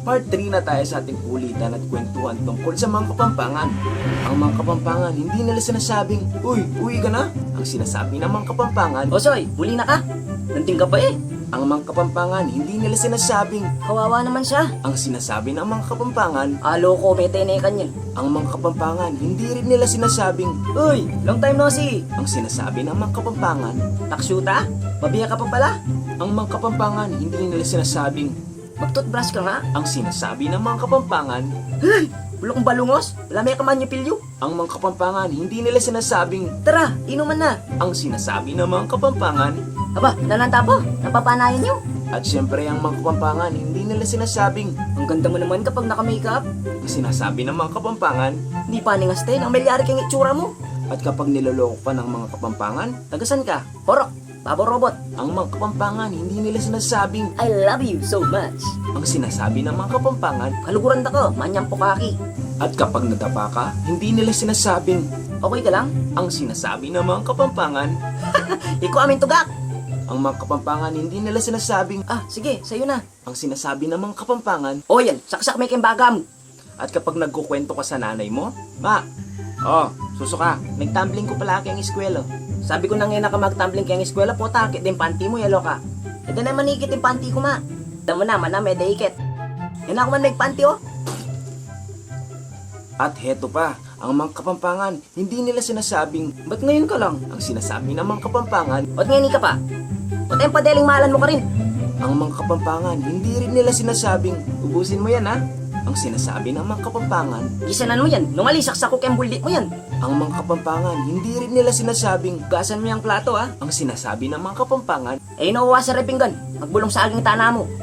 Part 3 na tayo sa ating kulitan at kwentuhan tungkol sa mga Kapampangan. Ang mga Kapampangan, hindi nila sinasabing, "Uy, uwi ka na." Ang sinasabi ng mga Kapampangan, Osoy, huli na ka. Nanding ka pa eh. ang mga Kapampangan, hindi nila sinasabing, Kawawa naman siya. ang sinasabi ng mga Kapampangan, Alo ko, may tenekan yan. ang mga Kapampangan, hindi rin nila sinasabing, Uy, long time no see. ang sinasabi ng mga Kapampangan, Taksyuta, babiya ka pa pala. ang mga Kapampangan, hindi nila sinasabing, Mag-toothbrush ka nga. ang sinasabi ng mga Kapampangan, Hey, bulok balungos. Wala may kaman yung pilyo. ang mga Kapampangan, hindi nila sinasabing, Tara, inuman na. ang sinasabi ng mga Kapampangan, Aba, nananta po. Napapanayan nyo. at syempre ang mga Kapampangan, hindi nila sinasabing, Ang ganda mo naman kapag naka-makeup. ang sinasabi ng mga Kapampangan, Hindi pa ningaste, ang milyari kang itsura mo. at kapag niloloko pa ng mga Kapampangan, Tagasan ka? Porok, babo robot. ang mga Kapampangan, hindi nila sinasabing, I love you so much. ang sinasabi ng mga Kapampangan, Kaluguran ta ko, manyang pukaki. at kapag nadapa ka, hindi nila sinasabing, Okay ka lang? ang sinasabi ng mga Kapampangan, Ikaw amin tugak. ang mga Kapampangan, hindi nila sinasabing, Ah, sige, sa'yo na. ang sinasabi ng mga Kapampangan, O yan, saksak may kimbagam. at kapag nagkukwento ka sa nanay mo, "Ma, oh, susuka, nagtumbling ko palagi ang eskwela." Sabi ko na ngayon na ka magtumbling kayang eskwela po, takit din panty mo, yalo ka. Ito na manikit yung panty ko, ma. Damo naman na, may daikit. Yan ako man may panty, oh. At heto pa, ang mga Kapampangan, hindi nila sinasabing, Ba't ngayon ka lang? ang sinasabi ng mga Kapampangan, Ba't ngayon ka pa? Ba't yung padaling malan mo ka rin? ang mga Kapampangan, hindi rin nila sinasabing, "Ubusin mo yan ha." Ang sinasabi ng mga Kapampangan, Gisanan mo yan, nung alisaksak ko kayang buldi mo yan. ang mga Kapampangan, hindi rin nila sinasabing, Gasan mo yung plato, ah. ang sinasabi ng mga Kapampangan, Eh, inuwa sa repinggan. Magbulong sa aging tana mo.